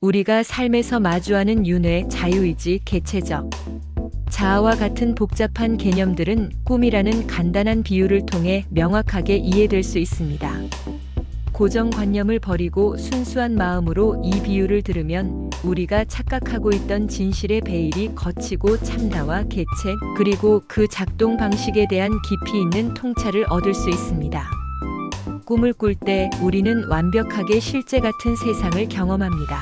우리가 삶에서 마주하는 윤회, 자유의지, 개체적, 자아와 같은 복잡한 개념들은 꿈이라는 간단한 비유를 통해 명확하게 이해될 수 있습니다. 고정관념을 버리고 순수한 마음으로 이 비유를 들으면 우리가 착각하고 있던 진실의 베일이 거치고 참나와 개체, 그리고 그 작동 방식에 대한 깊이 있는 통찰을 얻을 수 있습니다. 꿈을 꿀 때 우리는 완벽하게 실제 같은 세상을 경험합니다.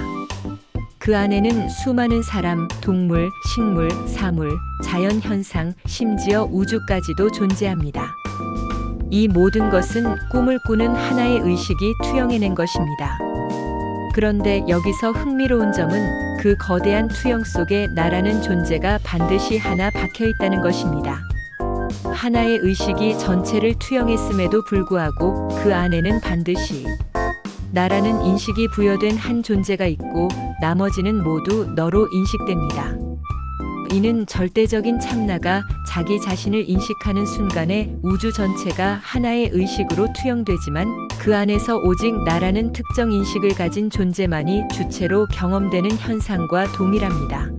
그 안에는 수많은 사람, 동물, 식물, 사물, 자연 현상, 심지어 우주까지도 존재합니다. 이 모든 것은 꿈을 꾸는 하나의 의식이 투영해낸 것입니다. 그런데 여기서 흥미로운 점은 그 거대한 투영 속에 나라는 존재가 반드시 하나 박혀 있다는 것입니다. 하나의 의식이 전체를 투영했음에도 불구하고 그 안에는 반드시 나라는 인식이 부여된 한 존재가 있고 나머지는 모두 너로 인식됩니다. 이는 절대적인 참나가 자기 자신을 인식하는 순간에 우주 전체가 하나의 의식으로 투영되지만 그 안에서 오직 나라는 특정 인식을 가진 존재만이 주체로 경험되는 현상과 동일합니다.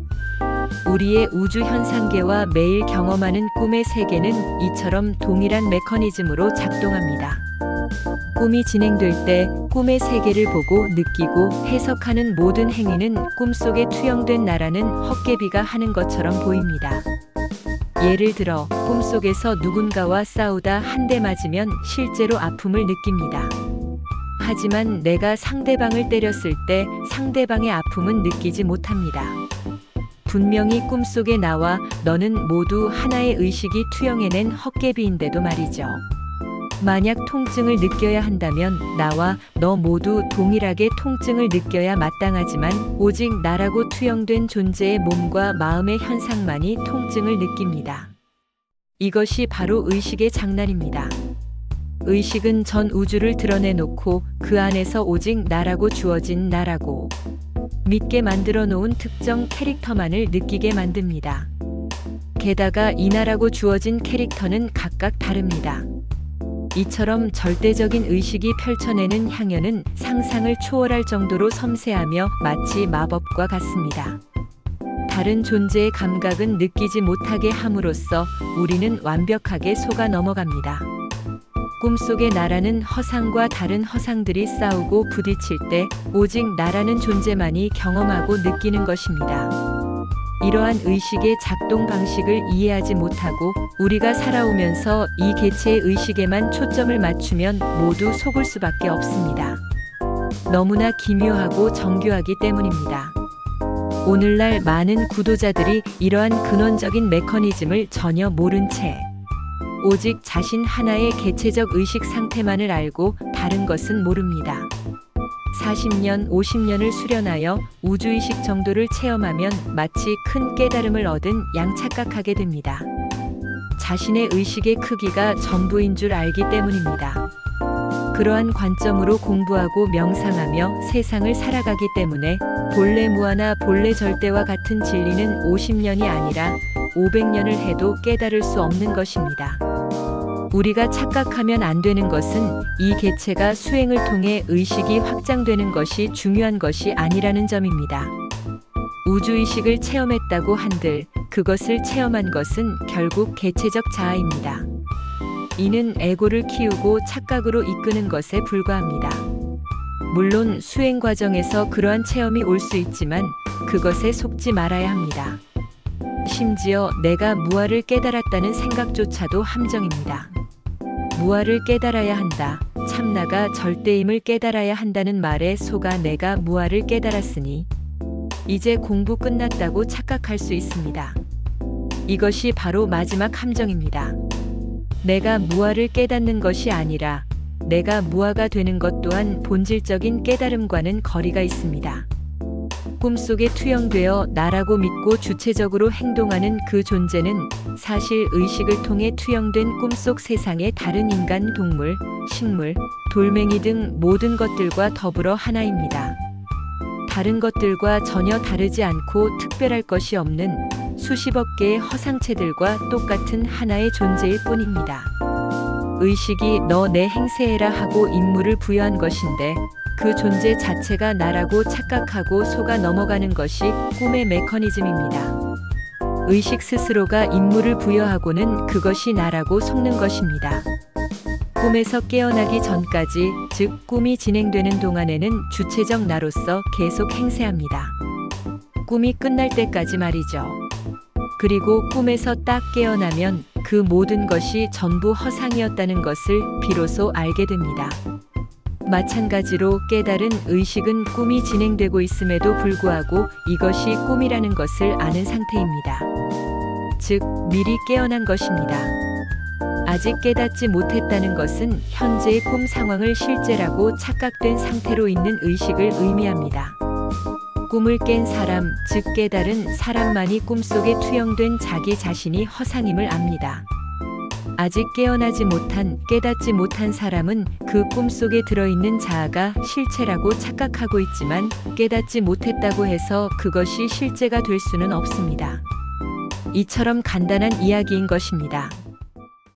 우리의 우주 현상계와 매일 경험하는 꿈의 세계는 이처럼 동일한 메커니즘으로 작동합니다. 꿈이 진행될 때 꿈의 세계를 보고 느끼고 해석하는 모든 행위는 꿈속에 투영된 나라는 헛개비가 하는 것처럼 보입니다. 예를 들어 꿈속에서 누군가와 싸우다 한 대 맞으면 실제로 아픔을 느낍니다. 하지만 내가 상대방을 때렸을 때 상대방의 아픔은 느끼지 못합니다. 분명히 꿈속의 나와 너는 모두 하나의 의식이 투영해낸 헛개비인데도 말이죠. 만약 통증을 느껴야 한다면 나와 너 모두 동일하게 통증을 느껴야 마땅하지만 오직 나라고 투영된 존재의 몸과 마음의 현상만이 통증을 느낍니다. 이것이 바로 의식의 장난입니다. 의식은 전 우주를 드러내놓고 그 안에서 오직 나라고 주어진 나라고 믿게 만들어 놓은 특정 캐릭터만을 느끼게 만듭니다. 게다가 이 나라고 주어진 캐릭터는 각각 다릅니다. 이처럼 절대적인 의식이 펼쳐내는 향연은 상상을 초월할 정도로 섬세하며 마치 마법과 같습니다. 다른 존재의 감각은 느끼지 못하게 함으로써 우리는 완벽하게 속아 넘어갑니다. 꿈속의 나라는 허상과 다른 허상들이 싸우고 부딪힐 때 오직 나라는 존재만이 경험하고 느끼는 것입니다. 이러한 의식의 작동 방식을 이해하지 못하고 우리가 살아오면서 이 개체의 의식에만 초점을 맞추면 모두 속을 수밖에 없습니다. 너무나 기묘하고 정교하기 때문입니다. 오늘날 많은 구도자들이 이러한 근원적인 메커니즘을 전혀 모른 채 오직 자신 하나의 개체적 의식 상태만을 알고 다른 것은 모릅니다. 40년, 50년을 수련하여 우주의식 정도를 체험하면 마치 큰 깨달음을 얻은 양 착각하게 됩니다. 자신의 의식의 크기가 전부인 줄 알기 때문입니다. 그러한 관점으로 공부하고 명상하며 세상을 살아가기 때문에 본래 무아나 본래 절대와 같은 진리는 50년이 아니라 500년을 해도 깨달을 수 없는 것입니다. 우리가 착각하면 안 되는 것은 이 개체가 수행을 통해 의식이 확장되는 것이 중요한 것이 아니라는 점입니다. 우주의식을 체험했다고 한들 그것을 체험한 것은 결국 개체적 자아입니다. 이는 에고를 키우고 착각으로 이끄는 것에 불과합니다. 물론 수행 과정에서 그러한 체험이 올 수 있지만 그것에 속지 말아야 합니다. 심지어 내가 무아를 깨달았다는 생각조차도 함정입니다. 무아를 깨달아야 한다. 참나가 절대임을 깨달아야 한다는 말에 속아 내가 무아를 깨달았으니 이제 공부 끝났다고 착각할 수 있습니다. 이것이 바로 마지막 함정입니다. 내가 무아를 깨닫는 것이 아니라 내가 무아가 되는 것 또한 본질적인 깨달음과는 거리가 있습니다. 꿈속에 투영되어 나라고 믿고 주체적으로 행동하는 그 존재는 사실 의식을 통해 투영된 꿈속 세상의 다른 인간, 동물, 식물, 돌멩이 등 모든 것들과 더불어 하나입니다. 다른 것들과 전혀 다르지 않고 특별할 것이 없는 수십억 개의 허상체들과 똑같은 하나의 존재일 뿐입니다. 의식이 너 내 행세해라 하고 임무를 부여한 것인데 그 존재 자체가 나라고 착각하고 속아 넘어가는 것이 꿈의 메커니즘입니다. 의식 스스로가 임무를 부여하고는 그것이 나라고 속는 것입니다. 꿈에서 깨어나기 전까지, 즉 꿈이 진행되는 동안에는 주체적 나로서 계속 행세합니다. 꿈이 끝날 때까지 말이죠. 그리고 꿈에서 딱 깨어나면 그 모든 것이 전부 허상이었다는 것을 비로소 알게 됩니다. 마찬가지로 깨달은 의식은 꿈이 진행되고 있음에도 불구하고 이것이 꿈이라는 것을 아는 상태입니다. 즉, 미리 깨어난 것입니다. 아직 깨닫지 못했다는 것은 현재의 꿈 상황을 실제라고 착각된 상태로 있는 의식을 의미합니다. 꿈을 깬 사람, 즉 깨달은 사람만이 꿈속에 투영된 자기 자신이 허상임을 압니다. 아직 깨어나지 못한, 깨닫지 못한 사람은 그 꿈속에 들어있는 자아가 실체라고 착각하고 있지만 깨닫지 못했다고 해서 그것이 실제가 될 수는 없습니다. 이처럼 간단한 이야기인 것입니다.